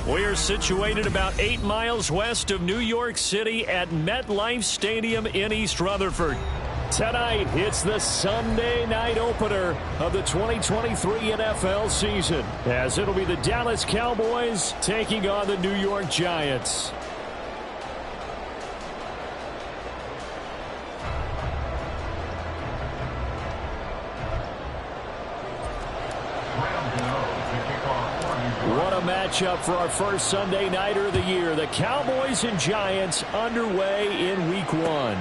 We're situated about 8 miles west of New York City at MetLife Stadium in East Rutherford. Tonight, it's the Sunday night opener of the 2023 NFL season, as it'll be the Dallas Cowboys taking on the New York Giants. What a matchup for our first Sunday nighter of the year. The Cowboys and Giants underway in Week 1.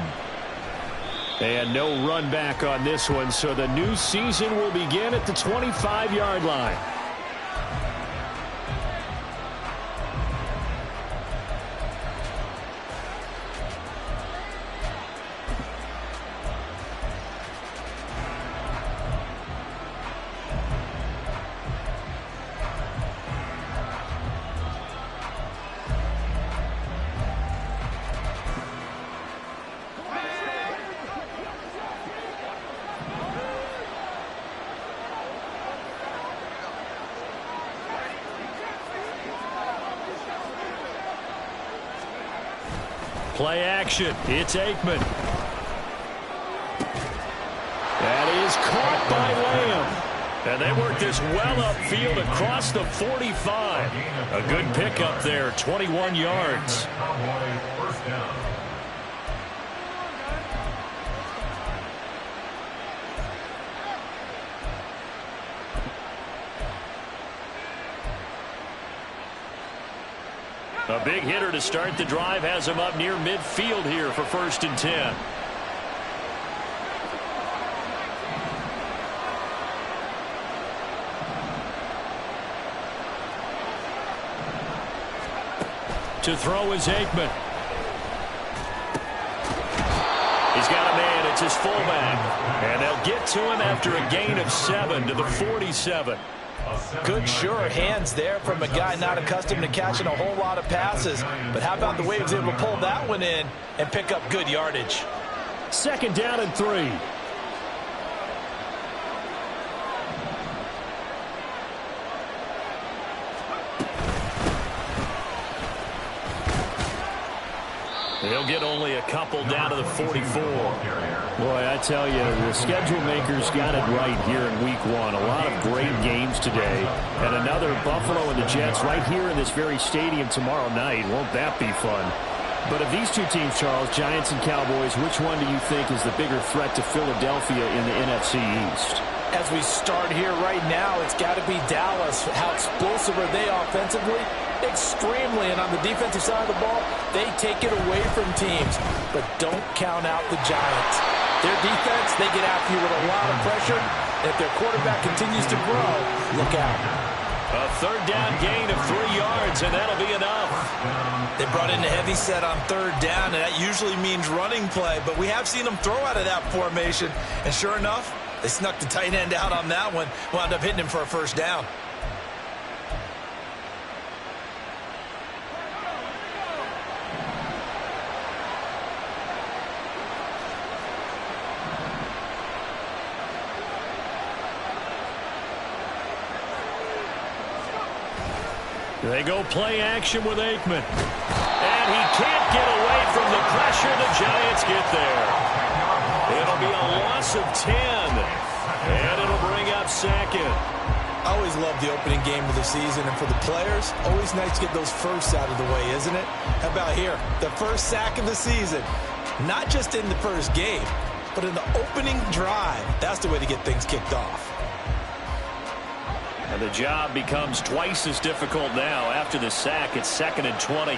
And no run back on this one, so the new season will begin at the 25-yard line. Play action. It's Aikman. That is caught by Lamb. And they work this well upfield across the 45. A good pickup there, 21 yards. First down. A big hitter to start the drive has him up near midfield here for 1st and 10. To throw is Aikman. He's got a man. It's his fullback. And they'll get to him after a gain of 7 to the 47. Good, sure hands there from a guy not accustomed to catching a whole lot of passes. But how about the way he was able to pull that one in and pick up good yardage? 2nd down and 3. They'll get only a couple down to the 44. Boy, I tell you, the schedule makers got it right here in Week 1. A lot of great games today. And another Buffalo and the Jets right here in this very stadium tomorrow night. Won't that be fun? But of these two teams, Charles, Giants and Cowboys, which one do you think is the bigger threat to Philadelphia in the NFC East? As we start here right now, it's got to be Dallas. How explosive are they offensively? Extremely. And on the defensive side of the ball, they take it away from teams. But don't count out the Giants. Their defense, they get after you with a lot of pressure. If their quarterback continues to grow, look out. A 3rd down gain of 3 yards, and that'll be enough. They brought in a heavy set on 3rd down, and that usually means running play. But we have seen them throw out of that formation. And sure enough, they snuck the tight end out on that one. Wound up hitting him for a 1st down. They go play action with Aikman. And he can't get away from the pressure. The Giants get there. It'll be a loss of 10. And it'll bring up 2nd. I always love the opening game of the season. And for the players, always nice to get those firsts out of the way, isn't it? How about here? The first sack of the season. Not just in the first game, but in the opening drive. That's the way to get things kicked off. And the job becomes twice as difficult now. After the sack, it's 2nd and 20.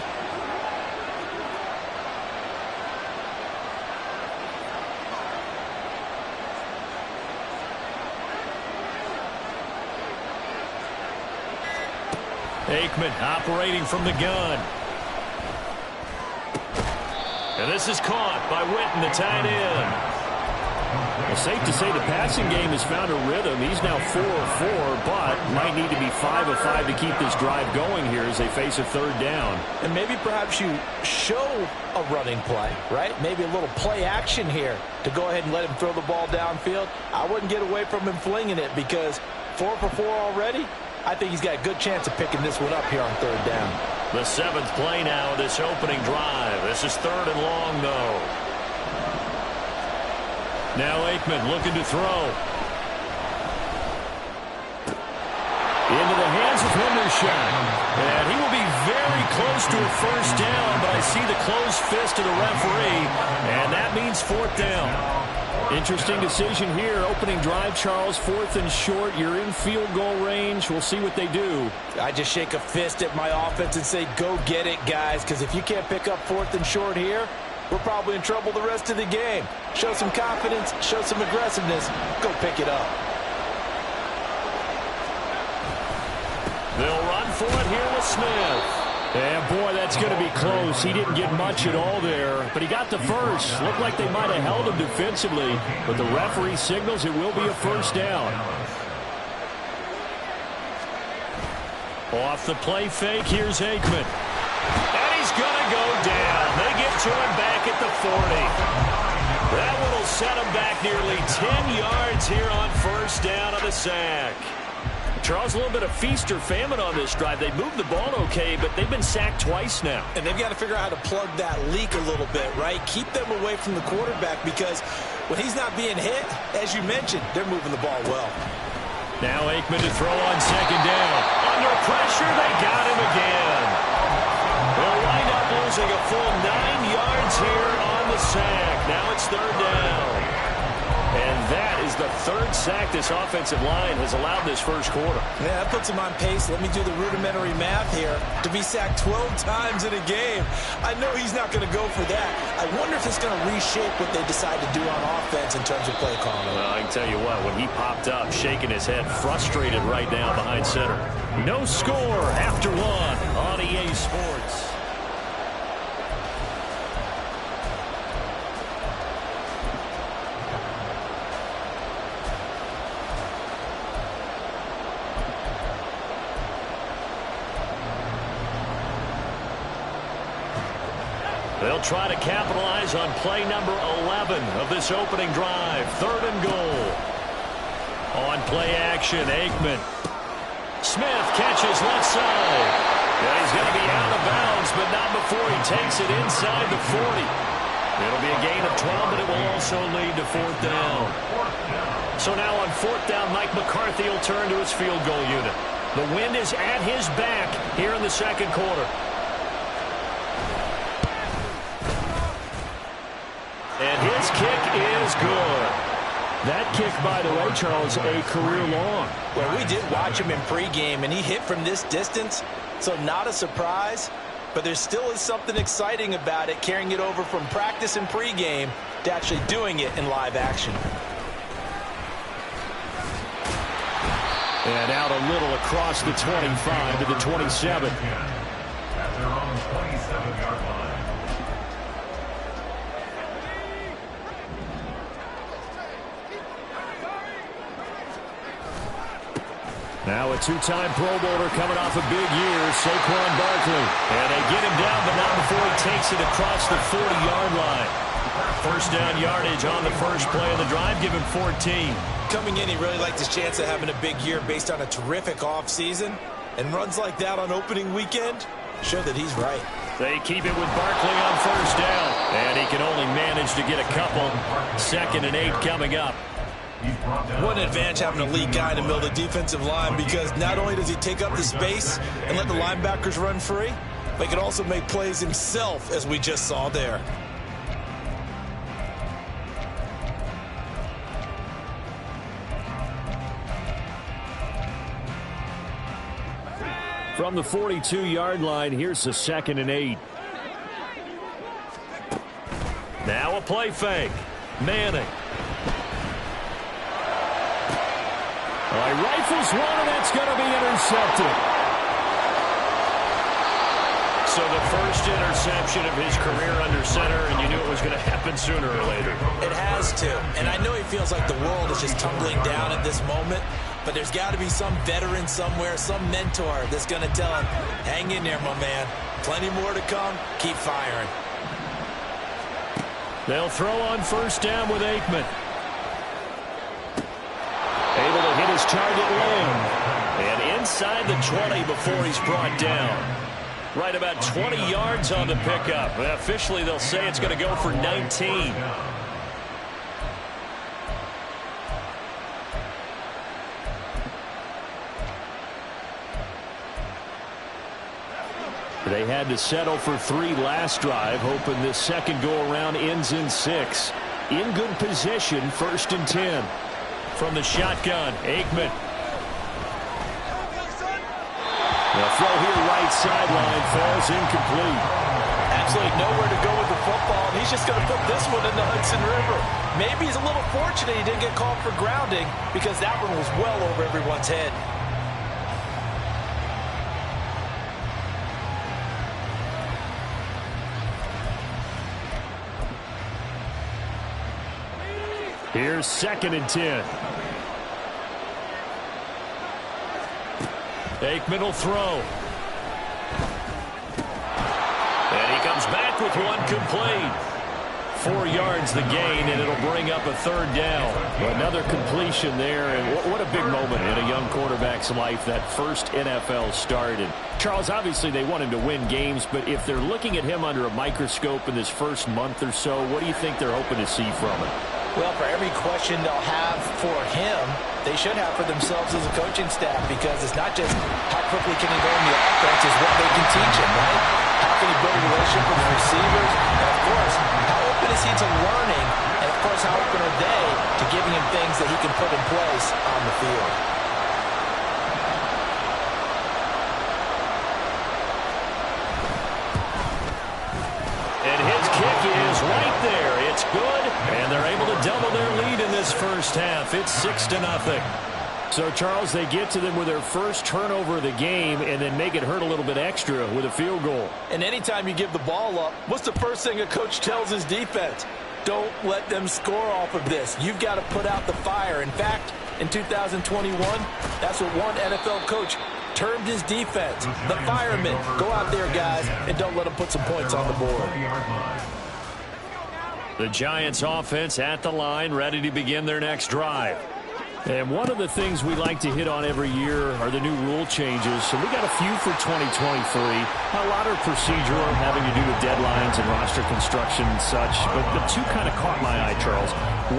Aikman operating from the gun. And this is caught by Witten, the tight end. It's safe to say the passing game has found a rhythm. He's now 4 of 4, but might need to be 5 of 5 to keep this drive going here as they face a 3rd down. And maybe perhaps you show a running play, right? Maybe a little play action here to go ahead and let him throw the ball downfield. I wouldn't get away from him flinging it because 4 for 4 already. I think he's got a good chance of picking this one up here on third down. The 7th play now of this opening drive. This is 3rd and long, though. Now Aikman looking to throw. Into the hands of Henderson. And he will be very close to a first down, but I see the closed fist of the referee, and that means 4th down. Interesting decision here. Opening drive, Charles, 4th and short. You're in field goal range. We'll see what they do. I just shake a fist at my offense and say, go get it, guys, because if you can't pick up 4th and short here, we're probably in trouble the rest of the game. Show some confidence, show some aggressiveness, go pick it up. They'll run for it here with Smith. And, boy, that's going to be close. He didn't get much at all there, but he got the first. Looked like they might have held him defensively, but the referee signals it will be a first down. Off the play fake, here's Aikman. And he's going to go down. They get to him back at the 40. That one will set him back nearly 10 yards here on first down of the sack. Charles, a little bit of feast or famine on this drive. They moved the ball okay, but they've been sacked twice now. And they've got to figure out how to plug that leak a little bit, right? Keep them away from the quarterback because when he's not being hit, as you mentioned, they're moving the ball well. Now Aikman to throw on 2nd down. Under pressure, they got him again. They'll wind up losing a full 9 yards here on the sack. Now it's 3rd down. And that is the 3rd sack this offensive line has allowed this first quarter. Yeah, that puts him on pace. Let me do the rudimentary math here. To be sacked 12 times in a game, I know he's not going to go for that. I wonder if it's going to reshape what they decide to do on offense in terms of play calling. Well, I can tell you what, when he popped up, shaking his head, frustrated right now behind center. No score after 1 on EA Sports. They'll try to capitalize on play number 11 of this opening drive. 3rd and goal. On play action, Aikman. Smith catches left side. Yeah, he's going to be out of bounds, but not before he takes it inside the 40. It'll be a gain of 12, but it will also lead to 4th down. So now on 4th down, Mike McCarthy will turn to his field goal unit. The wind is at his back here in the 2nd quarter. And his kick is good. That kick, by the way, Charles, a career long. Well, we did watch him in pregame, and he hit from this distance, so not a surprise. But there still is something exciting about it, carrying it over from practice and pregame to actually doing it in live action. And out a little across the 25 to the 27. At their own 27-yard line. Now a 2-time Pro Bowler coming off a big year, Saquon Barkley. And they get him down, but not before he takes it across the 40-yard line. First down yardage on the first play of the drive, give him 14. Coming in, he really liked his chance of having a big year based on a terrific offseason. And runs like that on opening weekend show that he's right. They keep it with Barkley on first down. And he can only manage to get a couple. 2nd and 8 coming up. What an advantage having a lead guy in the middle of the defensive line, because not only does he take up the space and let the linebackers run free, but he can also make plays himself, as we just saw there. From the 42-yard line, here's the 2nd and 8. Now a play fake. Manning. He rifles one, and that's going to be intercepted. So the first interception of his career under center, and you knew it was going to happen sooner or later. It has to. And I know he feels like the world is just tumbling down at this moment, but there's got to be some veteran somewhere, some mentor that's going to tell him, hang in there, my man. Plenty more to come. Keep firing. They'll throw on first down with Aikman. Able to hit his target lane. And inside the 20 before he's brought down. Right about 20 yards on the pickup. Officially, they'll say it's going to go for 19. They had to settle for 3 last drive, hoping this second go-around ends in 6. In good position, 1st and 10. From the shotgun, Aikman. The throw here right sideline falls incomplete. Absolutely nowhere to go with the football. He's just going to put this one in the Hudson River. Maybe he's a little fortunate he didn't get called for grounding because that one was well over everyone's head. Here's 2nd and 10. Aikman will throw. And he comes back with one complete. 4 yards the gain, and it'll bring up a 3rd down. Another completion there, and what a big moment in a young quarterback's life, that first NFL start. And Charles, obviously they want him to win games, but if they're looking at him under a microscope in this first month or so, what do you think they're hoping to see from him? Well, for every question they'll have for him, they should have for themselves as a coaching staff, because it's not just how quickly can he learn the offense, it's what they can teach him, right? How can he build a relationship with his receivers? And, of course, how open is he to learning? And, of course, how open are they to giving him things that he can put in place on the field? And his kick is right there. It's good, and they're able to double their lead in this first half. It's 6-0. So, Charles, they get to them with their first turnover of the game and then make it hurt a little bit extra with a field goal. And anytime you give the ball up, what's the first thing a coach tells his defense? Don't let them score off of this. You've got to put out the fire. In fact, in 2021, that's what one NFL coach termed his defense. The firemen. Go out there, guys, and don't let them put some points on the board. The Giants offense at the line, ready to begin their next drive. And one of the things we like to hit on every year are the new rule changes. So we got a few for 2023. A lot are procedural, having to do with deadlines and roster construction and such. But the two kind of caught my eye, Charles.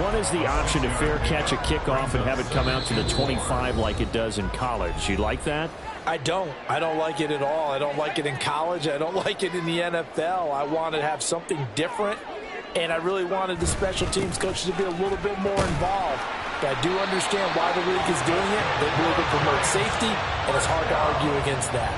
One is the option to fair catch a kickoff and have it come out to the 25 like it does in college. You like that? I don't like it at all. I don't like it in college. I don't like it in the NFL. I want to have something different. And I really wanted the special teams coaches to be a little bit more involved. But I do understand why the league is doing it. They believe it promotes safety, and it's hard to argue against that.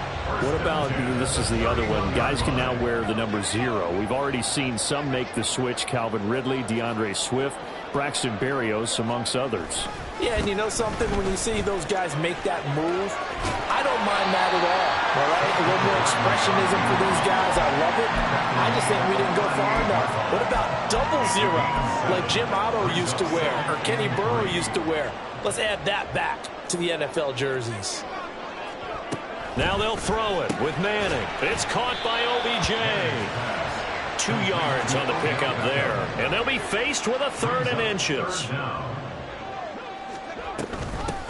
What about, this is the other one, guys can now wear the number 0. We've already seen some make the switch, Calvin Ridley, DeAndre Swift, Braxton Berrios, amongst others. Yeah, and you know something? When you see those guys make that move, I don't mind that at all right? A little more expressionism for these guys. I love it. I just think we didn't go far enough. What about double 0, like Jim Otto used to wear or Kenny Burrow used to wear? Let's add that back to the NFL jerseys. Now they'll throw it with Manning. It's caught by OBJ. 2 yards on the pickup there. And they'll be faced with a 3rd and inches.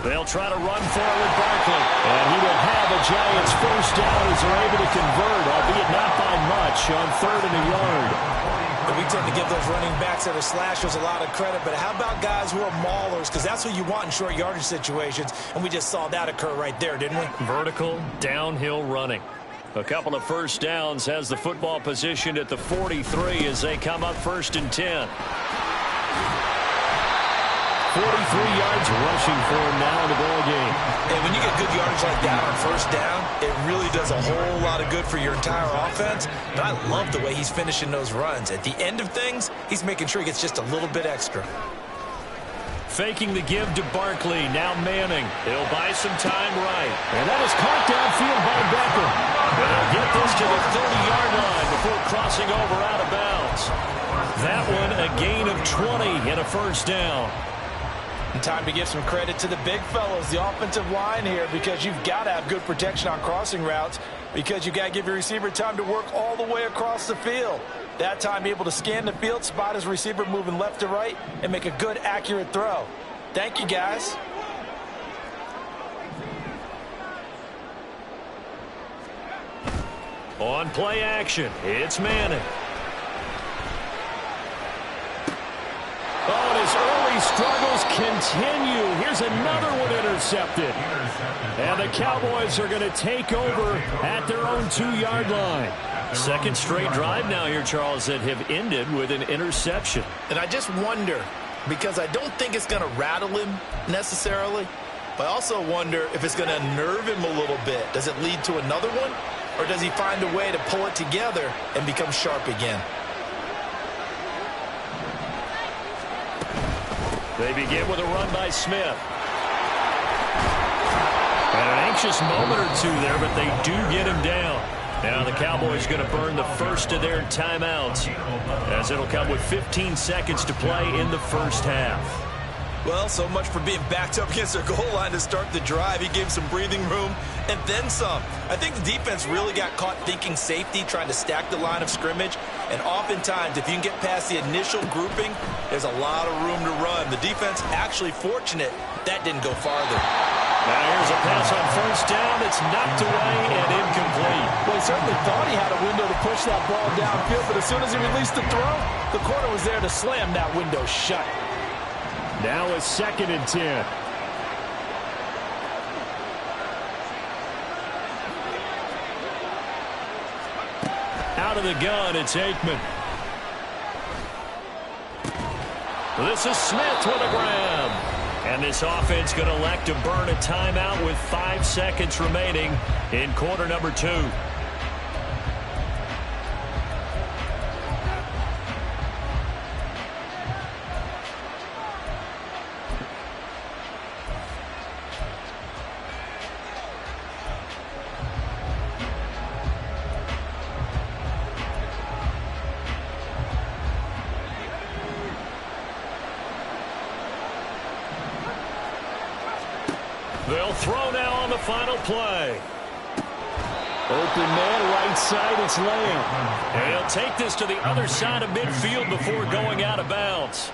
They'll try to run forward Barkley. And he will have a Giants first down as they're able to convert, albeit not by much, on 3rd and a yard. And we tend to give those running backs that are slashers a lot of credit, but how about guys who are maulers? Because that's what you want in short yardage situations, and we just saw that occur right there, didn't we? Vertical, downhill running. A couple of first downs, has the football positioned at the 43 as they come up 1st and 10. 43 yards rushing for him now in the ball game. And when you get good yardage like that on 1st down, it really does a whole lot of good for your entire offense. But I love the way he's finishing those runs. At the end of things, he's making sure he gets just a little bit extra. Faking the give to Barkley. Now Manning. He'll buy some time right. And that is caught downfield by Beckham. And they'll get this to the 30-yard line before crossing over out of bounds. That one a gain of 20 and a first down. And time to give some credit to the big fellas, the offensive line here, because you've got to have good protection on crossing routes, because you've got to give your receiver time to work all the way across the field. That time, able to scan the field, spot his receiver moving left to right, and make a good, accurate throw. Thank you, guys. On play action, it's Manning. Oh, and his early struggles continue. Here's another one intercepted. And the Cowboys are going to take over at their own 2-yard line. Second straight drive now here, Charles, that have ended with an interception. And I just wonder, because I don't think it's going to rattle him necessarily, but I also wonder if it's going to unnerve him a little bit. Does it lead to another one? Or does he find a way to pull it together and become sharp again? They begin with a run by Smith. And an anxious moment or two there, but they do get him down. Now the Cowboys going to burn the first of their timeouts, as it'll come with 15 seconds to play in the first half. Well, so much for being backed up against their goal line to start the drive. He gave some breathing room and then some. I think the defense really got caught thinking safety, trying to stack the line of scrimmage. And oftentimes, if you can get past the initial grouping, there's a lot of room to run. The defense actually fortunate that didn't go farther. Now here's a pass on first down. It's knocked away and incomplete. Well, he certainly thought he had a window to push that ball downfield, but as soon as he released the throw, the corner was there to slam that window shut. Now a 2nd and 10. Out of the gun, it's Aikman. This is Smith with a grab. And this offense going to elect to burn a timeout with 5 seconds remaining in quarter number 2. They'll throw now on the final play. Open man, right side, it's Lamb. And he'll take this to the other side of midfield before going out of bounds.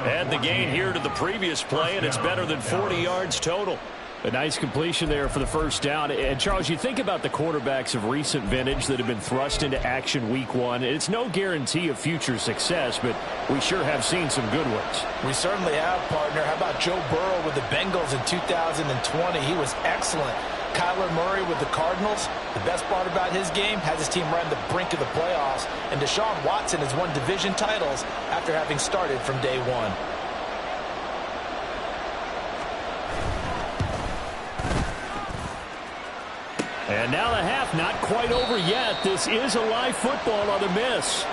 Add the gain here to the previous play, and it's better than 40 yards total. A nice completion there for the first down. And, Charles, you think about the quarterbacks of recent vintage that have been thrust into action week 1. It's no guarantee of future success, but we sure have seen some good ones. We certainly have, partner. How about Joe Burrow with the Bengals in 2020? He was excellent. Kyler Murray with the Cardinals. The best part about his game has his team right on the brink of the playoffs. And Deshaun Watson has won division titles after having started from day 1. And now the half not quite over yet. This is a live football on the miss.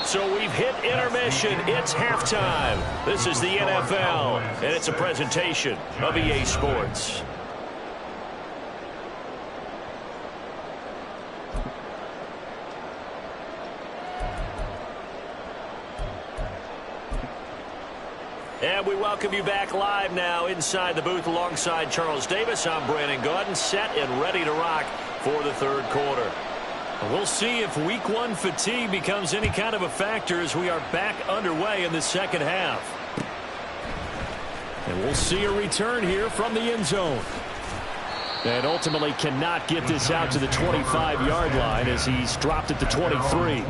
So we've hit intermission. It's halftime. This is the NFL, and it's a presentation of EA Sports. And we welcome you back live now inside the booth alongside Charles Davis. I'm Brandon Gaudin, set and ready to rock for the third quarter. We'll see if week 1 fatigue becomes any kind of a factor as we are back underway in the second half. And we'll see a return here from the end zone. And ultimately cannot get this out to the 25-yard line as he's dropped at the 23.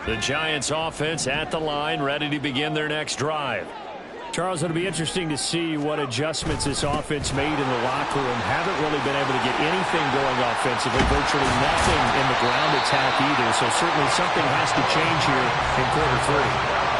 The Giants offense at the line, ready to begin their next drive. Charles, it'll be interesting to see what adjustments this offense made in the locker room. Haven't really been able to get anything going offensively, virtually nothing in the ground attack either. So certainly something has to change here in quarter 3.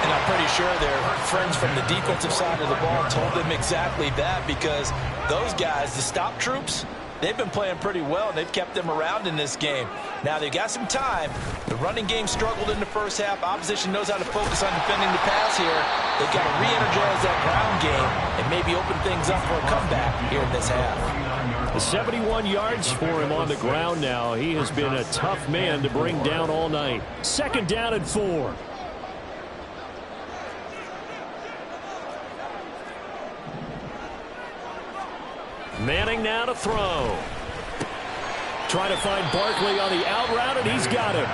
And I'm pretty sure their friends from the defensive side of the ball told them exactly that, because those guys, the stop troops, they've been playing pretty well, and they've kept them around in this game. Now, they've got some time. The running game struggled in the first half. Opposition knows how to focus on defending the pass here. They've got to re-energize that ground game and maybe open things up for a comeback here in this half. 71 yards for him on the ground now. He has been a tough man to bring down all night. 2nd down and 4. Manning now to throw. Trying to find Barkley on the out route, and he's got him.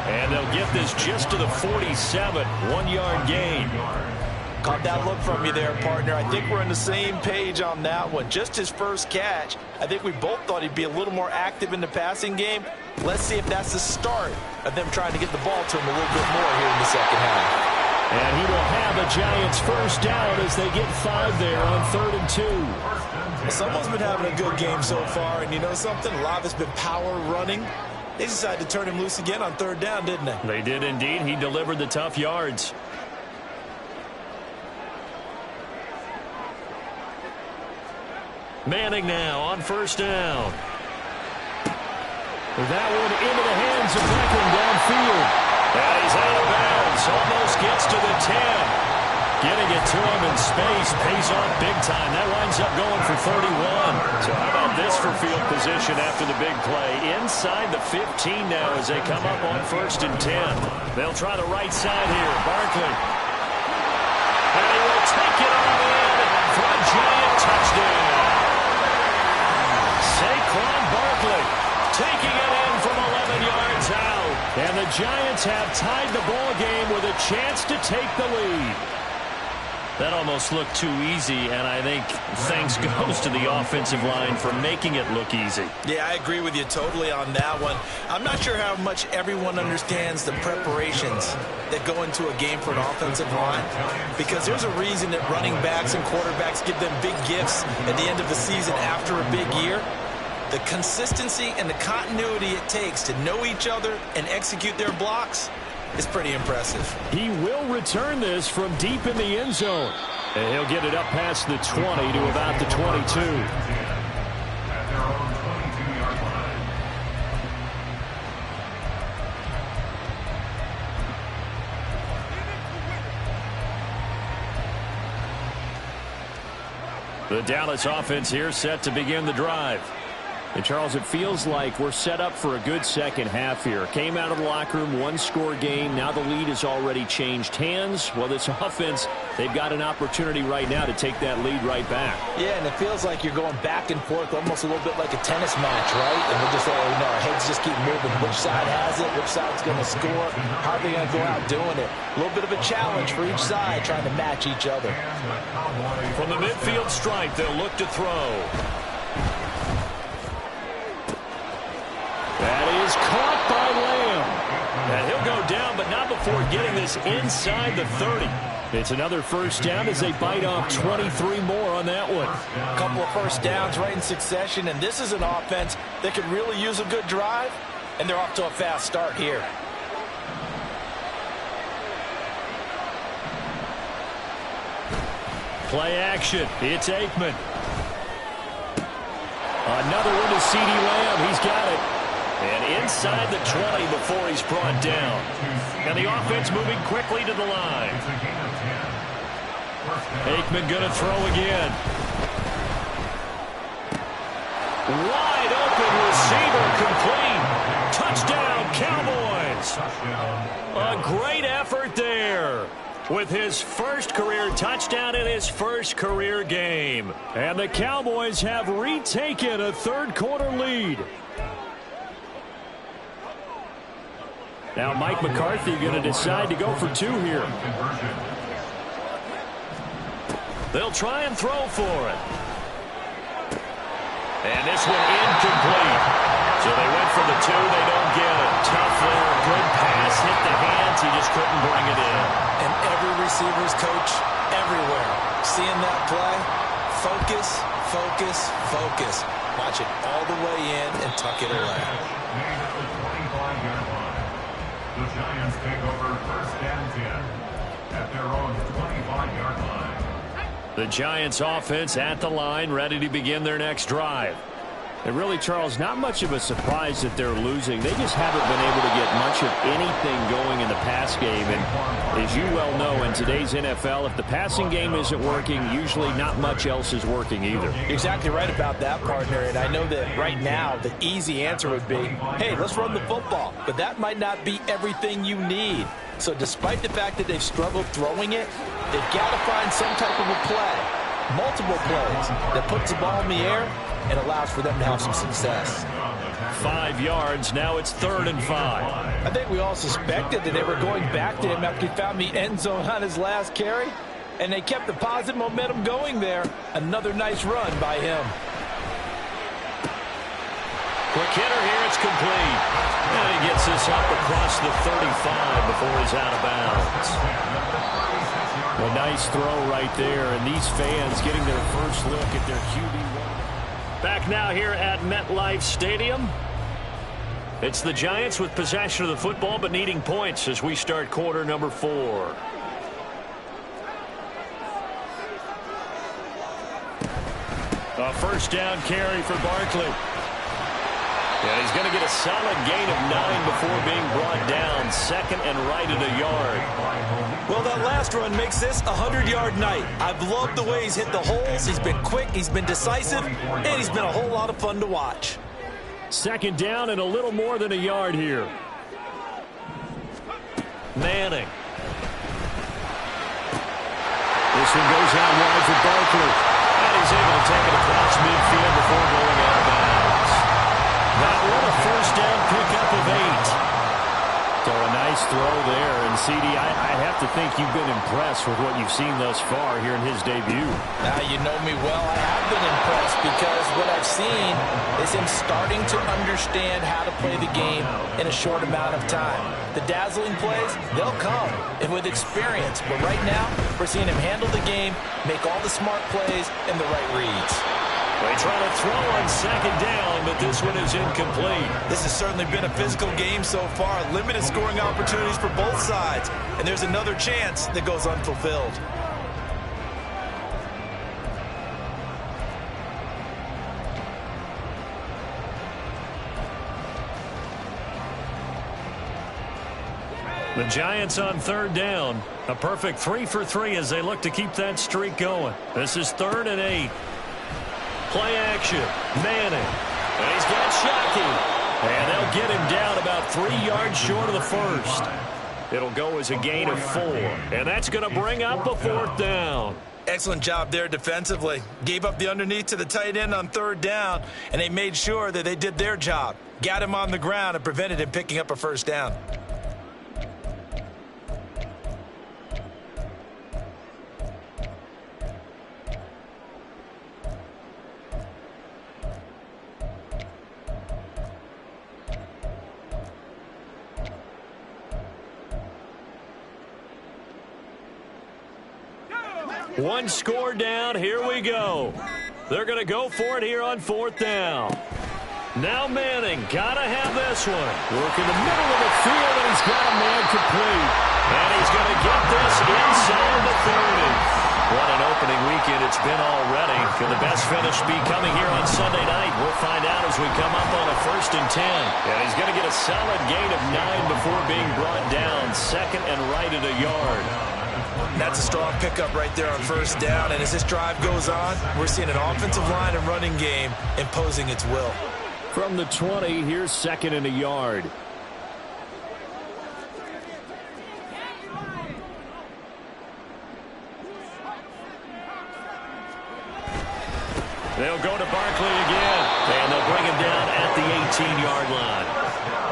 And they'll get this just to the 47. 1-yard gain. Caught that look from you there, partner. I think we're on the same page on that one. Just his first catch. I think we both thought he'd be a little more active in the passing game. Let's see if that's the start of them trying to get the ball to him a little bit more here in the second half. And he will have a Giants first down as they get 5 there on 3rd and 2. Well, someone's been having a good game so far, and you know something? A lot has been power running. They decided to turn him loose again on 3rd down, didn't they? They did indeed. He delivered the tough yards. Manning now on 1st down. That one into the hands of Beckham downfield. And he's out of bounds. Almost gets to the 10. Getting it to him in space. Pays off big time. That winds up going for 31. So how about this for field position after the big play? Inside the 15 now as they come up on 1st and 10. They'll try the right side here. Barkley. And he will take it on in for a Giant touchdown. Saquon Barkley taking it in from 11 yards out. And the Giants have tied the ball game with a chance to take the lead. That almost looked too easy, and I think thanks goes to the offensive line for making it look easy. Yeah, I agree with you totally on that one. I'm not sure how much everyone understands the preparations that go into a game for an offensive line, because there's a reason that running backs and quarterbacks give them big gifts at the end of the season after a big year. The consistency and the continuity it takes to know each other and execute their blocks is pretty impressive. He will return this from deep in the end zone. And he'll get it up past the 20 to about the 22. At their own 22-yard line. The Dallas offense here set to begin the drive. And, Charles, it feels like we're set up for a good second half here. Came out of the locker room, one-score game. Now the lead has already changed hands. Well, this offense, they've got an opportunity right now to take that lead right back. Yeah, and it feels like you're going back and forth almost a little bit like a tennis match, right? And we're just, our heads just keep moving. Which side has it? Which side's going to score? How are they going to go out doing it? A little bit of a challenge for each side trying to match each other. From the midfield stripe, they'll look to throw. That is caught by Lamb. And he'll go down, but not before getting this inside the 30. It's another first down as they bite off 23 more on that one. A couple of first downs right in succession, and this is an offense that could really use a good drive, and they're off to a fast start here. Play action. It's Aikman. Another one to C.D. Lamb. He's got it. And inside the 20 before he's brought down. And the offense moving quickly to the line. Aikman going to throw again. Wide open receiver complete. Touchdown, Cowboys. A great effort there. With his first career touchdown in his first career game. And the Cowboys have retaken a third-quarter lead. Now Mike McCarthy going to decide to go for 2 here. They'll try and throw for it. And this one incomplete. So they went for the 2. They don't get it. Tough there. Good pass. Hit the hands. He just couldn't bring it in. And every receiver's coach everywhere. Seeing that play, focus, focus, focus. Watch it all the way in and tuck it away. The Giants take over 1st and 10 at their own 25-yard line. The Giants offense at the line, ready to begin their next drive. And really, Charles, not much of a surprise that they're losing. They just haven't been able to get much of anything going in the pass game. And as you well know, in today's NFL, if the passing game isn't working, usually not much else is working either. You're exactly right about that, partner. And I know that right now the easy answer would be, hey, let's run the football. But that might not be everything you need. So despite the fact that they've struggled throwing it, they've got to find some type of a play, multiple plays, that puts the ball in the air and allows for them to have some success. 5 yards. Now it's 3rd and 5. I think we all suspected that they were going back to him after he found the end zone on his last carry. And they kept the positive momentum going there. Another nice run by him. Quick hitter here, it's complete. And he gets this up across the 35 before he's out of bounds. A nice throw right there, and these fans getting their first look at their QB1. Back now here at MetLife Stadium. It's the Giants with possession of the football, but needing points as we start quarter number 4. A first down carry for Barkley. And he's going to get a solid gain of 9 before being brought down. Second and right at a yard. Well, that last run makes this a 100-yard night. I've loved the way he's hit the holes. He's been quick, he's been decisive, and he's been a whole lot of fun to watch. Second down and a little more than a yard here. Manning. This one goes out wide for Barkley. And he's able to take it across midfield before going out of bounds. That one a first down pickup of 8. So a nice throw there. And, CD, I have to think you've been impressed with what you've seen thus far here in his debut. Now, you know me well. I have been impressed because what I've seen is him starting to understand how to play the game in a short amount of time. The dazzling plays, they'll come and with experience. But right now, we're seeing him handle the game, make all the smart plays, and the right reads. They try to throw on second down, but this one is incomplete. This has certainly been a physical game so far. Limited scoring opportunities for both sides. And there's another chance that goes unfulfilled. The Giants on third down. A perfect 3 for 3 as they look to keep that streak going. This is 3rd and 8. Play action. Manning. And he's got Shockey. And they'll get him down about 3 yards short of the first. It'll go as a gain of 4. And that's going to bring up a 4th down. Excellent job there defensively. Gave up the underneath to the tight end on 3rd down, and they made sure that they did their job. Got him on the ground and prevented him picking up a first down. One score down. Here we go. They're going to go for it here on 4th down. Now Manning. Got to have this one. Work in the middle of the field, and he's got a man complete. And he's going to get this inside the 30. What an opening weekend it's been already. Can the best finish be coming here on Sunday night? We'll find out as we come up on a 1st and 10. And he's going to get a solid gain of 9 before being brought down. Second and right at a yard. That's a strong pickup right there on 1st down. And as this drive goes on, we're seeing an offensive line and running game imposing its will. From the 20, here's 2nd and a yard. They'll go to Barkley again, and they'll bring him down at the 18-yard line.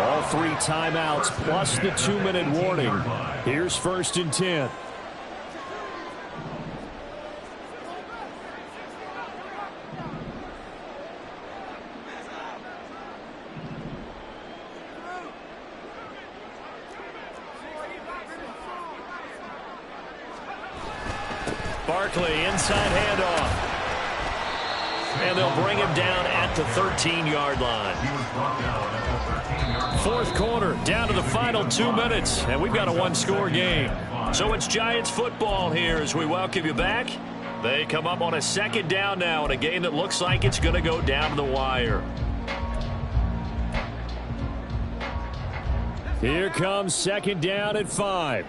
All 3 timeouts plus the 2-minute warning. Here's 1st and 10. Barkley, inside handoff. And they'll bring him down at the 13-yard line. 4th quarter, down to the final 2 minutes, and we've got a 1-score game. So it's Giants football here as we welcome you back. They come up on a 2nd down now in a game that looks like it's going to go down to the wire. Here comes 2nd down at 5.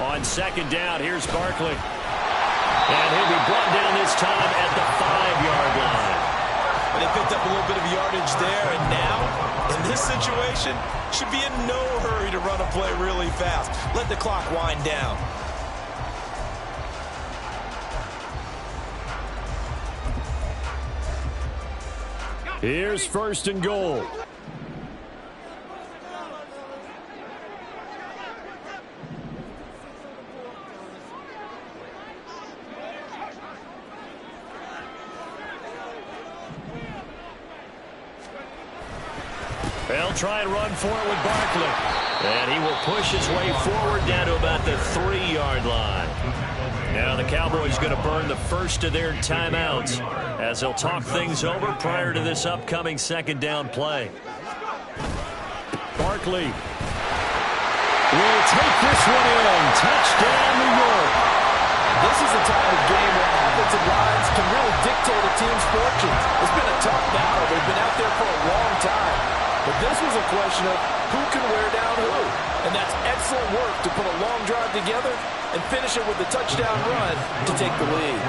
On 2nd down, here's Barkley. And he'll be brought down this time at the 5-yard line. They picked up a little bit of yardage there, and now, in this situation, should be in no hurry to run a play really fast. Let the clock wind down. Here's first and goal. They'll try and run for it with Barkley. And he will push his way forward down to about the 3-yard line. Now the Cowboys going to burn the first of their timeouts as they'll talk things over prior to this upcoming second down play. Barkley will take this one in. Touchdown, New York. This is the type of game where offensive lines can really dictate a team's fortunes. It's been a tough battle. They've been out there for a long time. But this was a question of who can wear down who. And that's excellent work to put a long drive together and finish it with a touchdown run to take the lead.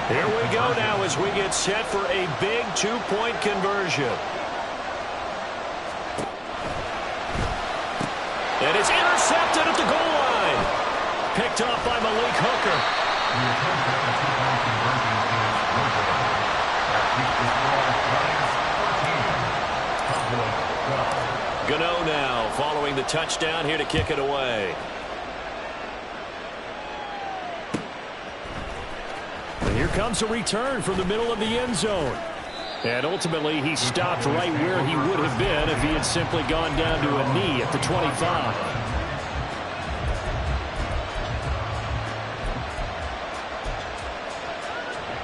Here we go now as we get set for a big 2-point conversion. And it's intercepted at the goal line. Picked up by Malik Hooker. Gano now following the touchdown here to kick it away. And here comes a return from the middle of the end zone. And ultimately he stopped right where he would have been if he had simply gone down to a knee at the 25.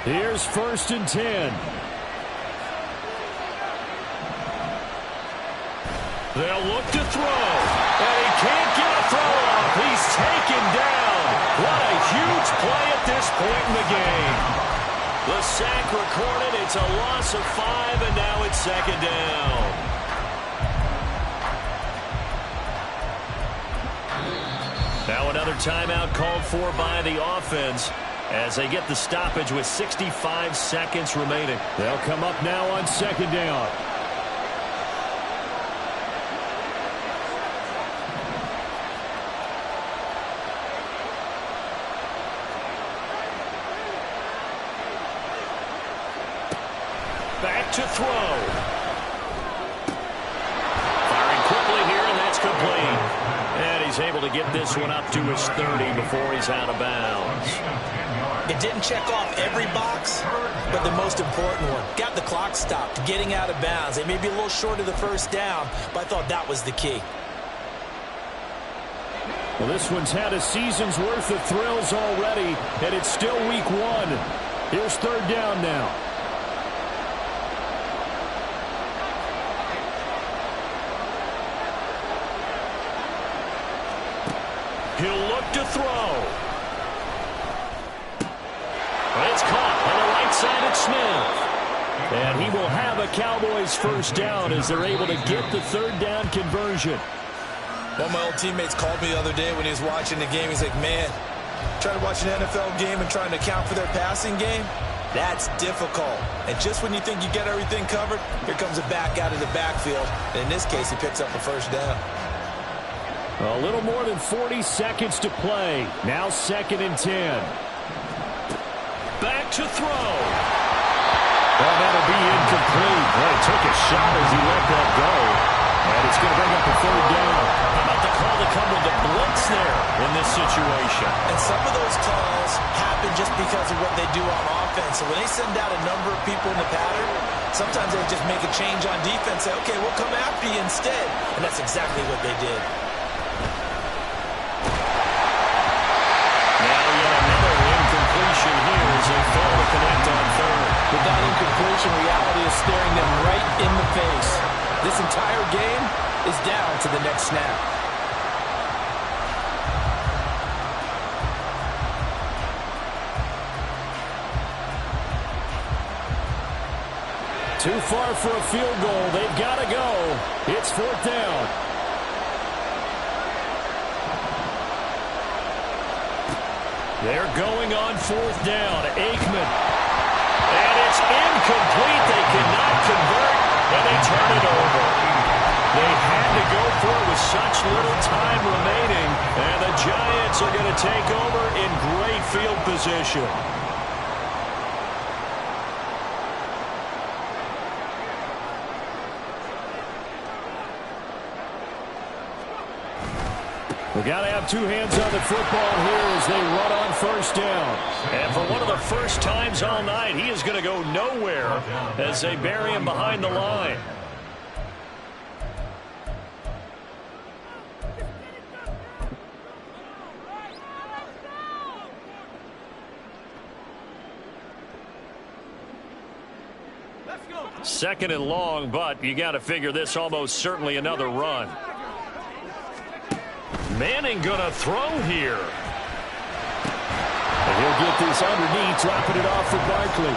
Here's first and 10. They'll look to throw, and he can't get a throw off. He's taken down. What a huge play at this point in the game. The sack recorded. It's a loss of 5, and now it's second down. Now another timeout called for by the offense as they get the stoppage with 65 seconds remaining. They'll come up now on second down. Back to throw. Firing quickly here, and that's complete. And he's able to get this one up to his 30 before he's out of bounds. It didn't check off every box, but the most important one. Got the clock stopped, getting out of bounds. They may be a little short of the first down, but I thought that was the key. Well, this one's had a season's worth of thrills already, and it's still week 1. Here's third down now. He'll look to throw. It's caught on the right side at Smith. And he will have a Cowboys first down as they're able to get the third down conversion. One of my old teammates called me the other day when he was watching the game. He's like, man, trying to watch an NFL game and trying to account for their passing game, that's difficult. And just when you think you get everything covered, here comes a back out of the backfield. And in this case, he picks up a first down. A little more than 40 seconds to play. Now second and 10. Back to throw. Well, that'll be incomplete. Well, he took a shot as he let that go. And it's going to bring up a third down. How about the call to come with the blitz there in this situation? And some of those calls happen just because of what they do on offense. So when they send out a number of people in the pattern, sometimes they just make a change on defense. Say, okay, we'll come after you instead. And that's exactly what they did. Here as they fail to connect on third. With that incompletion, reality is staring them right in the face. This entire game is down to the next snap. Too far for a field goal. They've got to go. It's fourth down. They're going on fourth down. Aikman. And it's incomplete. They cannot convert, and they turn it over. They had to go for it with such little time remaining, and the Giants are going to take over in great field position. We got to have two hands on the football here as they run on first down. And for one of the first times all night, he is going to go nowhere as they bury him behind the line. Second and long, but you got to figure this almost certainly another run. Manning gonna throw here. And he'll get this underneath, dropping it off for Barkley.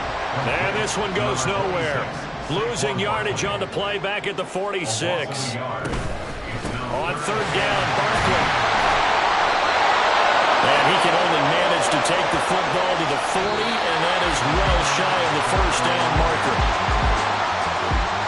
And this one goes nowhere. Losing yardage on the play back at the 46. On third down, Barkley. And he can only manage to take the football to the 40, and that is well shy of the first down marker.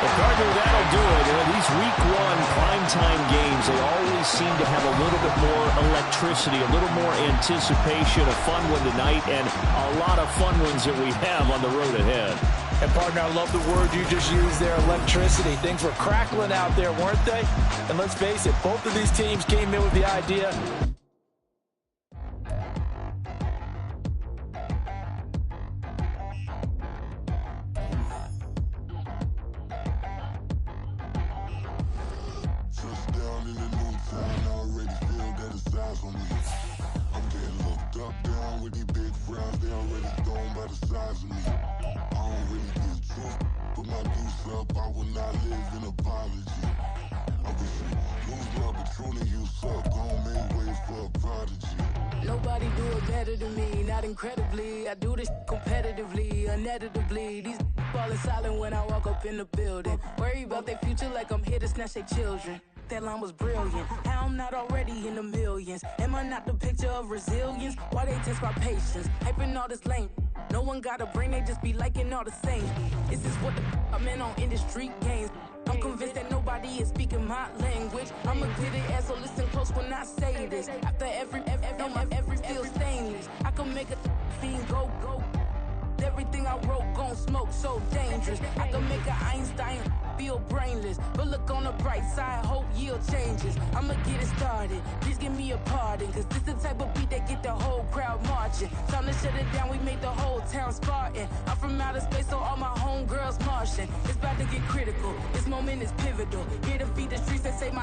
Well, partner, that'll do it. These week one primetime games, they always seem to have a little bit more electricity, a little more anticipation, a fun one tonight, and a lot of fun ones that we have on the road ahead. And, partner, I love the word you just used there, electricity. Things were crackling out there, weren't they? And let's face it, both of these teams came in with the idea. Nobody do it better than me, not incredibly. I do this competitively, uneditably. These falling silent when I walk up in the building. Worry about their future like I'm here to snatch their children. That line was brilliant. How I'm not already in the millions. Am I not the picture of resilience? Why they test my patience? Hyping all this lame. No one got a brain, they just be liking all the same. This is what the I'm in on industry games. I'm convinced that nobody is speaking my language. I'ma get it as so listen close when I say this. After every feel stainless. I can make a scene go. Everything I wrote gon' smoke so dangerous. I can make an Einstein feel brainless. But look on the bright side, hope yield changes. I'ma get it started, please give me a pardon. Cause this the type of beat that get the whole crowd marching. Time to shut it down, we made the whole town Spartan. I'm from outer space, so all my homegirls Martian. It's about to get critical, this moment is pivotal. Here to feed the streets that say my